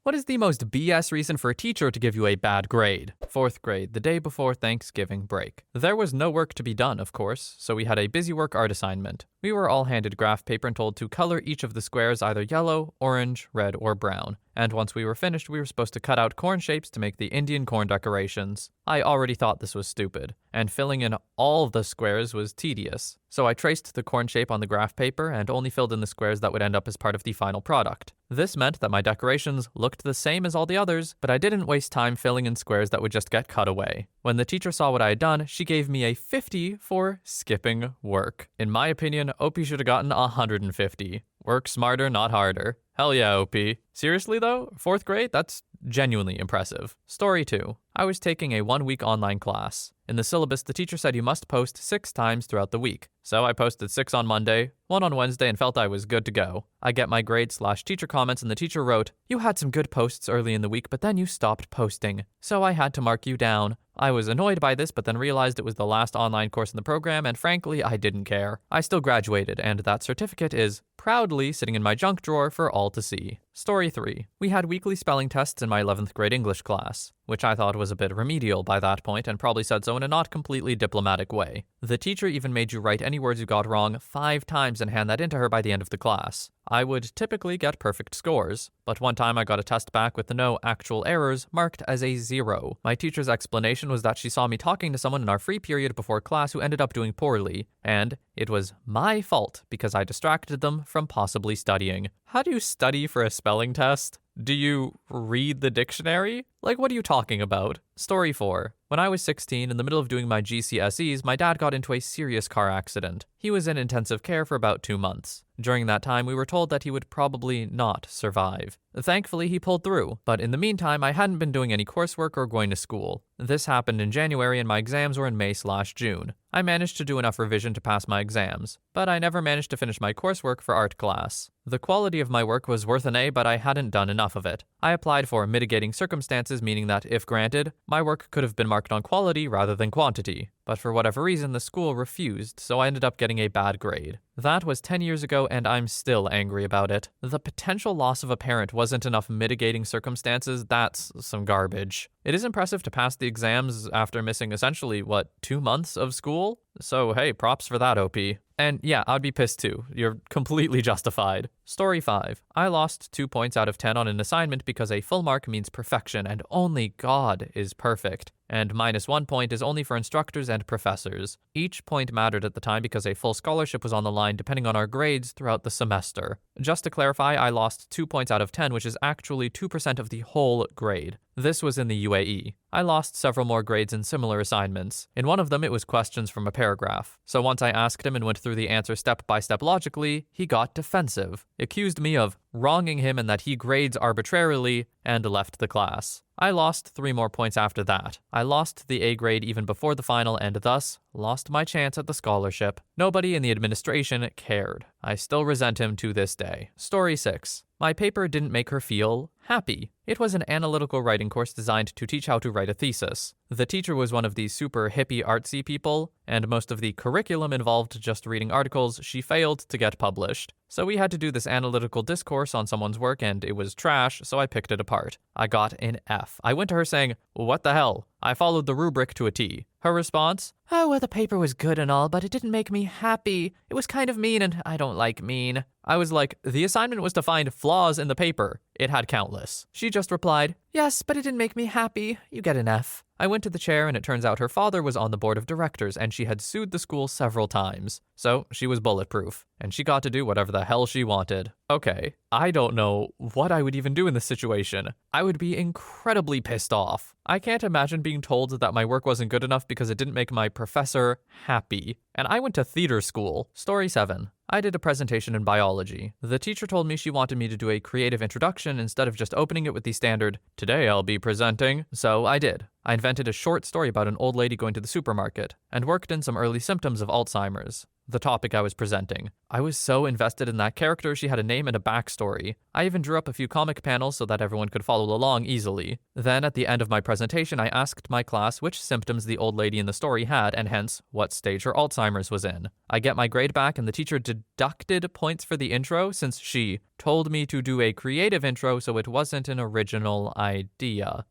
What is the most BS reason for a teacher to give you a bad grade? 4th grade, the day before Thanksgiving break. There was no work to be done, of course, so we had a busy work art assignment. We were all handed graph paper and told to color each of the squares either yellow, orange, red, or brown. And once we were finished, we were supposed to cut out corn shapes to make the Indian corn decorations. I already thought this was stupid, and filling in all the squares was tedious. So I traced the corn shape on the graph paper and only filled in the squares that would end up as part of the final product. This meant that my decorations looked the same as all the others, but I didn't waste time filling in squares that would just get cut away. When the teacher saw what I had done, she gave me a 50 for skipping work. In my opinion, OP should have gotten 150. Work smarter, not harder. Hell yeah, OP. Seriously though, 4th grade? That's genuinely impressive. Story 2. I was taking a 1-week online class. In the syllabus, the teacher said you must post 6 times throughout the week. So I posted 6 on Monday, 1 on Wednesday, and felt I was good to go. I get my grade/teacher comments, and the teacher wrote, "You had some good posts early in the week, but then you stopped posting. So I had to mark you down." I was annoyed by this, but then realized it was the last online course in the program, and frankly, I didn't care. I still graduated, and that certificate is proudly sitting in my junk drawer for all to see. Story 3. We had weekly spelling tests in my 11th grade English class, which I thought was a bit remedial by that point and probably said so in a not completely diplomatic way. The teacher even made you write any words you got wrong 5 times and hand that in to her by the end of the class. I would typically get perfect scores, but one time I got a test back with no actual errors marked as a 0. My teacher's explanation was that she saw me talking to someone in our free period before class who ended up doing poorly, and it was my fault because I distracted them from possibly studying. How do you study for a spelling test? Do you read the dictionary? Like, what are you talking about? Story 4. When I was 16, in the middle of doing my GCSEs, my dad got into a serious car accident. He was in intensive care for about 2 months. During that time, we were told that he would probably not survive. Thankfully, he pulled through, but in the meantime, I hadn't been doing any coursework or going to school. This happened in January and my exams were in May/June. I managed to do enough revision to pass my exams, but I never managed to finish my coursework for art class. The quality of my work was worth an A, but I hadn't done enough of it. I applied for mitigating circumstances, meaning that, if granted, my work could have been marked on quality rather than quantity. But for whatever reason, the school refused, so I ended up getting a bad grade. That was 10 years ago, and I'm still angry about it. The potential loss of a parent wasn't enough mitigating circumstances. That's some garbage. It is impressive to pass the exams after missing essentially, 2 months of school? So hey, props for that, OP. And yeah, I'd be pissed too. You're completely justified. Story 5. I lost 2 points out of 10 on an assignment because a full mark means perfection, and only God is perfect. And -1 point is only for instructors and professors. Each point mattered at the time because a full scholarship was on the line depending on our grades throughout the semester. Just to clarify, I lost 2 points out of 10, which is actually 2% of the whole grade. This was in the UAE. I lost several more grades in similar assignments. In one of them, it was questions from a paragraph. So once I asked him and went through the answer step by step logically, he got defensive, accused me of wronging him and that he grades arbitrarily, and left the class. I lost 3 more points after that. I lost the A grade even before the final and thus lost my chance at the scholarship. Nobody in the administration cared. I still resent him to this day. Story 6. My paper didn't make her feel happy. It was an analytical writing course designed to teach how to write a thesis. The teacher was one of these super hippie artsy people, and most of the curriculum involved just reading articles she failed to get published. So we had to do this analytical discourse on someone's work and it was trash, so I picked it apart. I got an F. I went to her saying, "What the hell? I followed the rubric to a T." Her response, "Oh, well, the paper was good and all, but it didn't make me happy. It was kind of mean and I don't like mean." I was like, the assignment was to find flaws in the paper. It had countless. She just replied, "Yes, but it didn't make me happy. You get an F." I went to the chair and it turns out her father was on the board of directors and she had sued the school several times. So she was bulletproof and she got to do whatever the hell she wanted. Okay, I don't know what I would even do in this situation. I would be incredibly pissed off. I can't imagine being told that my work wasn't good enough because it didn't make my professor happy. And I went to theater school. Story 7. I did a presentation in biology. The teacher told me she wanted me to do a creative introduction instead of just opening it with the standard, "Today I'll be presenting." So I did. I invented a short story about an old lady going to the supermarket and worked in some early symptoms of Alzheimer's. the topic I was presenting. I was so invested in that character, she had a name and a backstory. I even drew up a few comic panels so that everyone could follow along easily. Then, at the end of my presentation, I asked my class which symptoms the old lady in the story had, and hence, what stage her Alzheimer's was in. I get my grade back, and the teacher deducted points for the intro since she told me to do a creative intro, so it wasn't an original idea.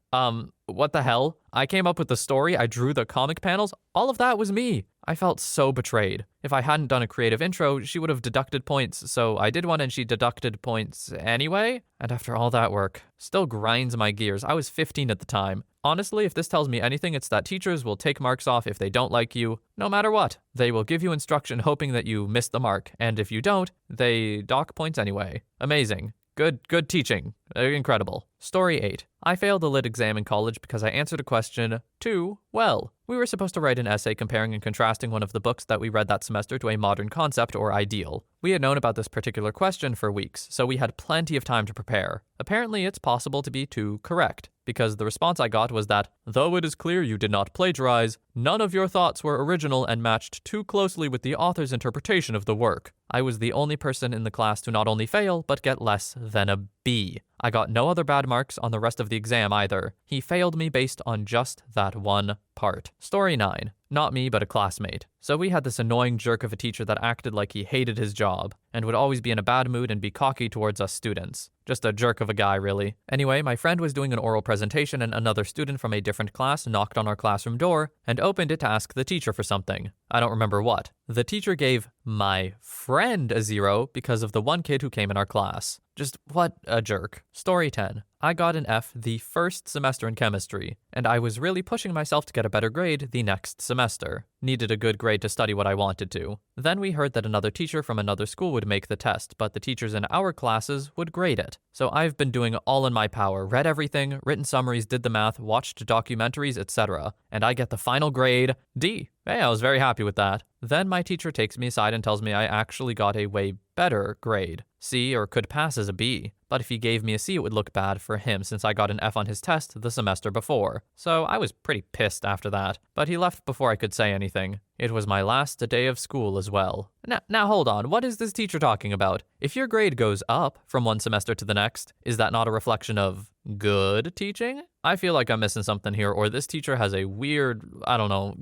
What the hell? I came up with the story, I drew the comic panels, all of that was me. I felt so betrayed. If I hadn't done a creative intro, she would have deducted points, so I did one and she deducted points anyway. And after all that work, still grinds my gears. I was 15 at the time. Honestly, if this tells me anything, it's that teachers will take marks off if they don't like you, no matter what. They will give you instruction hoping that you miss the mark, and if you don't, they dock points anyway. Amazing. Good teaching. Incredible. Story 8. I failed the lit exam in college because I answered a question too well. We were supposed to write an essay comparing and contrasting one of the books that we read that semester to a modern concept or ideal. We had known about this particular question for weeks, so we had plenty of time to prepare. Apparently, it's possible to be too correct, because the response I got was that, though it is clear you did not plagiarize, none of your thoughts were original and matched too closely with the author's interpretation of the work. I was the only person in the class to not only fail, but get less than a B. I got no other bad marks on the rest of the exam either. He failed me based on just that one part. Story 9. Not me, but a classmate. So we had this annoying jerk of a teacher that acted like he hated his job, and would always be in a bad mood and be cocky towards us students. Just a jerk of a guy, really. Anyway, my friend was doing an oral presentation and another student from a different class knocked on our classroom door and opened it to ask the teacher for something. I don't remember what. The teacher gave my friend a 0 because of the one kid who came in our class. Just what a jerk. Story 10. I got an F the first semester in chemistry, and I was really pushing myself to get a better grade the next semester. Needed a good grade to study what I wanted to. Then we heard that another teacher from another school would make the test, but the teachers in our classes would grade it. So I've been doing all in my power, read everything, written summaries, did the math, watched documentaries, etc. And I get the final grade, D. Hey, I was very happy with that. Then my teacher takes me aside and tells me I actually got a way better grade. C, or could pass as a B. But if he gave me a C, it would look bad for him since I got an F on his test the semester before. So I was pretty pissed after that. But he left before I could say anything. It was my last day of school as well. Now hold on, what is this teacher talking about? If your grade goes up from one semester to the next, is that not a reflection of good teaching? I feel like I'm missing something here, or this teacher has a weird,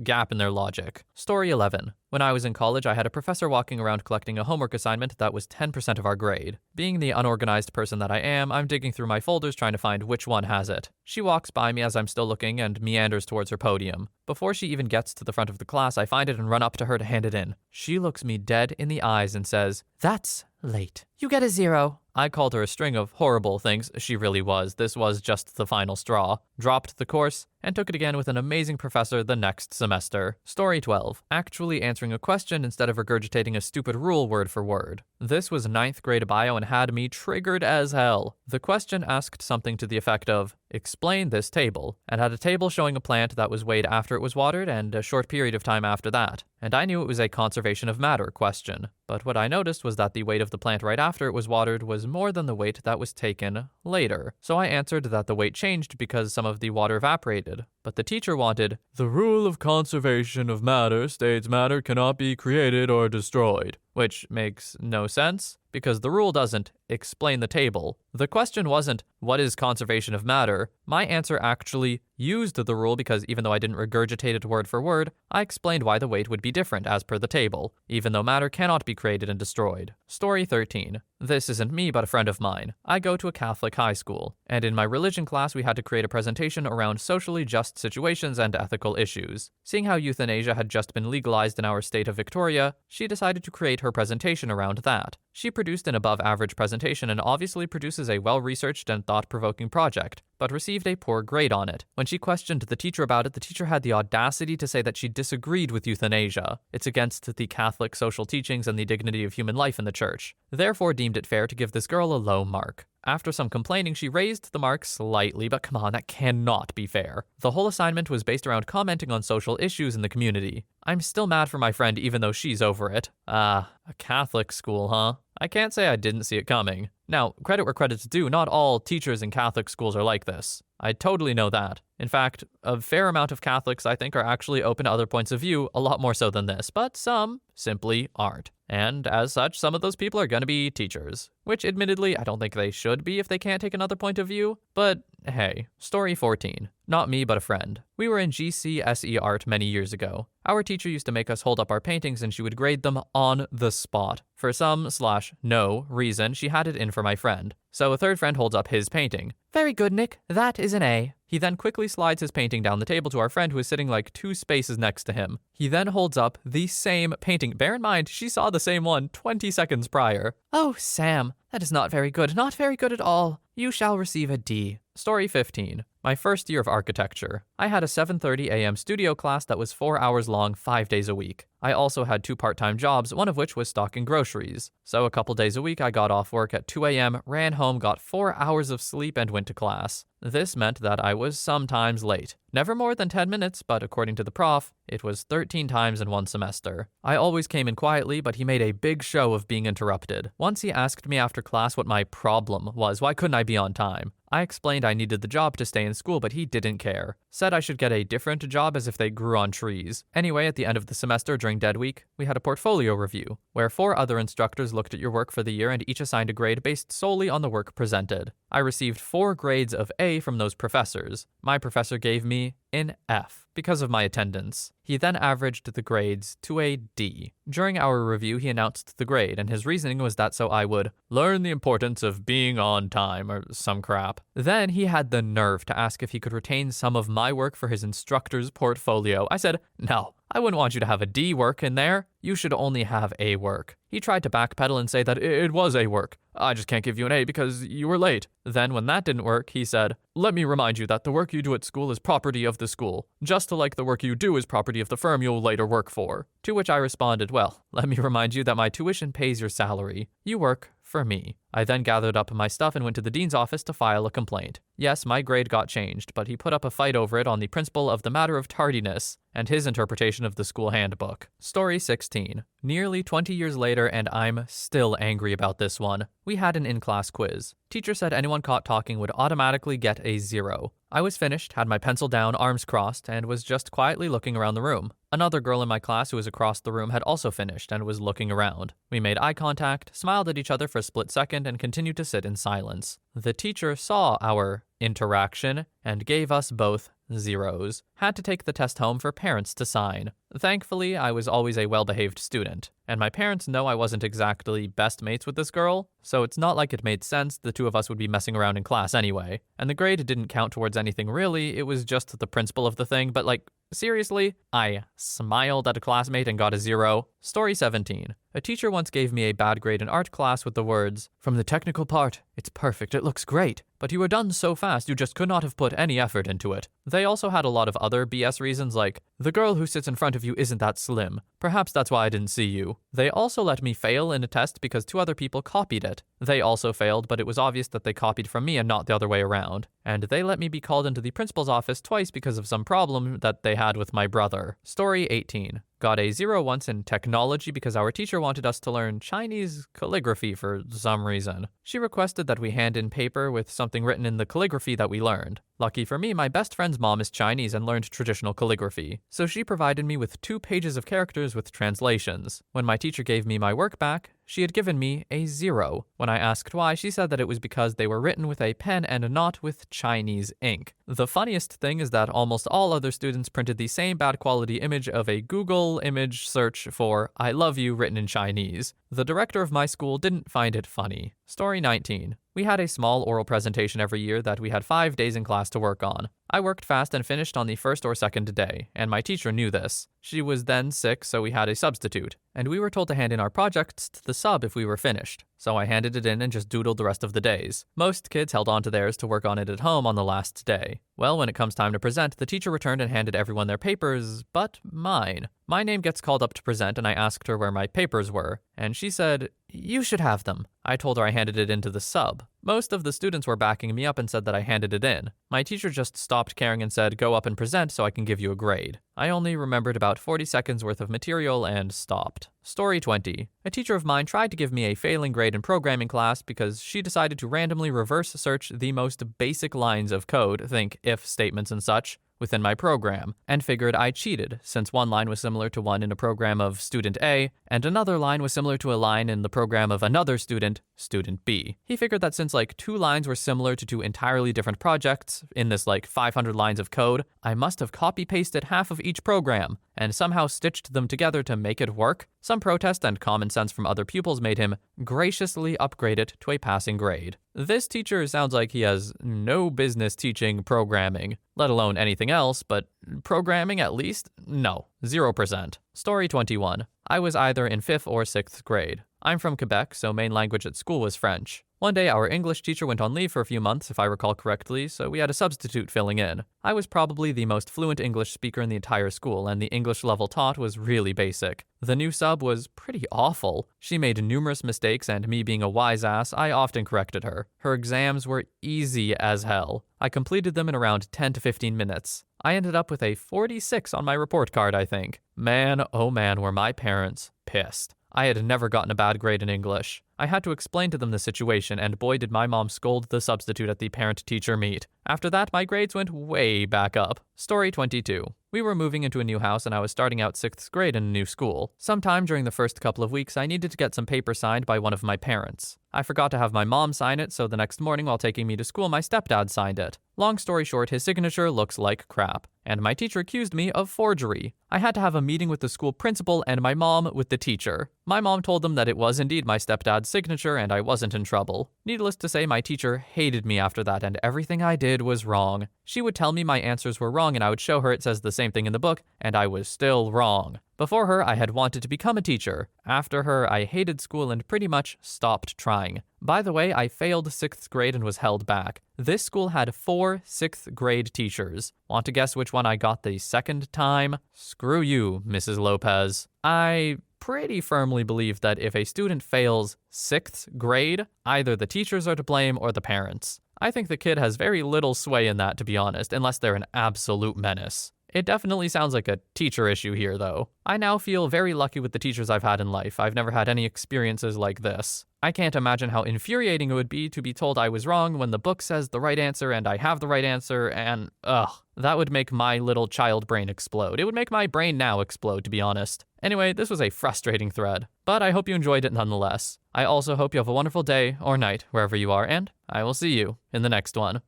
gap in their logic. Story 11. When I was in college, I had a professor walking around collecting a homework assignment that was 10% of our grade. Being the unorganized person that I am, I'm digging through my folders trying to find which one has it. She walks by me as I'm still looking and meanders towards her podium. Before she even gets to the front of the class, I find it and run up to her to hand it in. She looks me dead in the eyes and says, "That's late. You get a 0. I called her a string of horrible things. She really was. This was just the final straw. Dropped the course and took it again with an amazing professor the next semester. Story 12. Actually answering a question instead of regurgitating a stupid rule word for word. This was 9th grade bio and had me triggered as hell. The question asked something to the effect of, explain this table, and had a table showing a plant that was weighed after it was watered and a short period of time after that. And I knew it was a conservation of matter question. But what I noticed was that the weight of the plant right after it was watered was more than the weight that was taken later. So I answered that the weight changed because some of the water evaporated. But the teacher wanted, the rule of conservation of matter states matter cannot be created or destroyed. Which makes no sense, because the rule doesn't explain the table. The question wasn't, what is conservation of matter? My answer actually used the rule because even though I didn't regurgitate it word for word, I explained why the weight would be different as per the table, even though matter cannot be created and destroyed. Story 13. This isn't me, but a friend of mine. I go to a Catholic high school, and in my religion class we had to create a presentation around socially just situations and ethical issues. Seeing how euthanasia had just been legalized in our state of Victoria, she decided to create her presentation around that. She produced an above-average presentation and obviously produces a well-researched and thought-provoking project, but received a poor grade on it. When she questioned the teacher about it, the teacher had the audacity to say that she disagreed with euthanasia. It's against the Catholic social teachings and the dignity of human life in the church. Therefore deemed it fair to give this girl a low mark. After some complaining, she raised the mark slightly, but come on, that cannot be fair. The whole assignment was based around commenting on social issues in the community. I'm still mad for my friend even though she's over it. A Catholic school, huh? I can't say I didn't see it coming. Now, credit where credit's due, not all teachers in Catholic schools are like this. I totally know that. In fact, a fair amount of Catholics, I think, are actually open to other points of view, a lot more so than this, but some simply aren't. And as such, some of those people are going to be teachers, which admittedly, I don't think they should be if they can't take another point of view, but hey. Story 14. Not me, but a friend. We were in GCSE art many years ago. Our teacher used to make us hold up our paintings and she would grade them on the spot. For some/no reason, she had it in for my friend. So a third friend holds up his painting. Very good, Nick. That is an A. He then quickly slides his painting down the table to our friend who is sitting like 2 spaces next to him. He then holds up the same painting. Bear in mind, she saw the same one 20 seconds prior. Oh, Sam, that is not very good. Not very good at all. You shall receive a D. Story 15. My first year of architecture. I had a 7:30 a.m. studio class that was 4 hours long, 5 days a week. I also had 2 part-time jobs, one of which was stocking groceries. So a couple days a week I got off work at 2 a.m., ran home, got 4 hours of sleep, and went to class. This meant that I was sometimes late. Never more than 10 minutes, but according to the prof, it was 13 times in one semester. I always came in quietly, but he made a big show of being interrupted. Once he asked me after class what my problem was, why couldn't I be on time? I explained I needed the job to stay in school, but he didn't care. Said I should get a different job as if they grew on trees. Anyway, at the end of the semester during dead week, we had a portfolio review, where 4 other instructors looked at your work for the year and each assigned a grade based solely on the work presented. I received 4 grades of A from those professors. My professor gave me an F because of my attendance. He then averaged the grades to a D. During our review, he announced the grade, and his reasoning was that so I would learn the importance of being on time or some crap. Then he had the nerve to ask if he could retain some of my work for his instructor's portfolio. I said, no, I wouldn't want you to have a D work in there. You should only have A work. He tried to backpedal and say that it was A work. I just can't give you an A because you were late. Then when that didn't work, he said, let me remind you that the work you do at school is property of the school, just like the work you do is property of the firm you'll later work for. To which I responded, well, let me remind you that my tuition pays your salary. You work for me. I then gathered up my stuff and went to the dean's office to file a complaint. Yes, my grade got changed, but he put up a fight over it on the principle of the matter of tardiness and his interpretation of the school handbook. Story 16. Nearly 20 years later, and I'm still angry about this one. We had an in-class quiz. Teacher said anyone caught talking would automatically get a 0. I was finished, had my pencil down, arms crossed, and was just quietly looking around the room. Another girl in my class who was across the room had also finished and was looking around. We made eye contact, smiled at each other for a split second, and continued to sit in silence. The teacher saw our interaction and gave us both 0s. Had to take the test home for parents to sign. Thankfully, I was always a well-behaved student, and my parents know I wasn't exactly best mates with this girl, so it's not like it made sense the 2 of us would be messing around in class anyway. And the grade didn't count towards anything really, it was just the principle of the thing, but seriously, I smiled at a classmate and got a 0. Story 17. A teacher once gave me a bad grade in art class with the words, from the technical part, it's perfect, it looks great, but you were done so fast you just could not have put any effort into it. They also had a lot of other BS reasons like, the girl who sits in front of you isn't that slim. Perhaps that's why I didn't see you. They also let me fail in a test because 2 other people copied it. They also failed, but it was obvious that they copied from me and not the other way around. And they let me be called into the principal's office twice because of some problem that they had with my brother. Story 18. Got a 0 once in technology because our teacher wanted us to learn Chinese calligraphy for some reason. She requested that we hand in paper with something written in the calligraphy that we learned. Lucky for me, my best friend's mom is Chinese and learned traditional calligraphy, so she provided me with 2 pages of characters with translations. When my teacher gave me my work back, she had given me a 0. When I asked why, she said that it was because they were written with a pen and not with Chinese ink. The funniest thing is that almost all other students printed the same bad quality image of a Google image search for I love you written in Chinese. The director of my school didn't find it funny. Story 19. We had a small oral presentation every year that we had 5 days in class to work on. I worked fast and finished on the first or second day, and my teacher knew this. She was then sick, so we had a substitute, and we were told to hand in our projects to the sub if we were finished. So I handed it in and just doodled the rest of the days. Most kids held on to theirs to work on it at home on the last day. Well, when it comes time to present, the teacher returned and handed everyone their papers, but mine. My name gets called up to present, and I asked her where my papers were, and she said, You should have them. I told her I handed it into the sub. Most of the students were backing me up and said that I handed it in. My teacher just stopped caring and said, go up and present so I can give you a grade. I only remembered about 40 seconds worth of material and stopped. Story 20. A teacher of mine tried to give me a failing grade in programming class because she decided to randomly reverse search the most basic lines of code, think if statements and such, within my program, and figured I cheated, since one line was similar to one in a program of student A, and another line was similar to a line in the program of another student, student B. He figured that since like 2 lines were similar to 2 entirely different projects in this like 500 lines of code, I must have copy-pasted half of each program, and somehow stitched them together to make it work. Some protest and common sense from other pupils made him graciously upgrade it to a passing grade. This teacher sounds like he has no business teaching programming, let alone anything else, but programming at least? No, 0%. Story 21. I was either in 5th or 6th grade. I'm from Quebec, so main language at school was French. One day, our English teacher went on leave for a few months, if I recall correctly, so we had a substitute filling in. I was probably the most fluent English speaker in the entire school, and the English level taught was really basic. The new sub was pretty awful. She made numerous mistakes, and me being a wise ass, I often corrected her. Her exams were easy as hell. I completed them in around 10 to 15 minutes. I ended up with a 46 on my report card, I think. Man, oh man, were my parents pissed. I had never gotten a bad grade in English. I had to explain to them the situation, and boy did my mom scold the substitute at the parent-teacher meet. After that, my grades went way back up. Story 22. We were moving into a new house and I was starting out 6th grade in a new school. Sometime during the first couple of weeks, I needed to get some paper signed by one of my parents. I forgot to have my mom sign it, so the next morning while taking me to school, my stepdad signed it. Long story short, his signature looks like crap, and my teacher accused me of forgery. I had to have a meeting with the school principal and my mom with the teacher. My mom told them that it was indeed my stepdad's signature and I wasn't in trouble. Needless to say, my teacher hated me after that and everything I did was wrong. She would tell me my answers were wrong and I would show her it says the same thing in the book, and I was still wrong. Before her, I had wanted to become a teacher. After her, I hated school and pretty much stopped trying. By the way, I failed 6th grade and was held back. This school had 4 6th grade teachers. Want to guess which one I got the second time? Screw you, Mrs. Lopez. I pretty firmly believe that if a student fails 6th grade, either the teachers are to blame or the parents. I think the kid has very little sway in that, to be honest, unless they're an absolute menace. It definitely sounds like a teacher issue here, though. I now feel very lucky with the teachers I've had in life. I've never had any experiences like this. I can't imagine how infuriating it would be to be told I was wrong when the book says the right answer and I have the right answer, and that would make my little child brain explode. It would make my brain now explode, to be honest. Anyway, this was a frustrating thread, but I hope you enjoyed it nonetheless. I also hope you have a wonderful day or night wherever you are, and I will see you in the next one.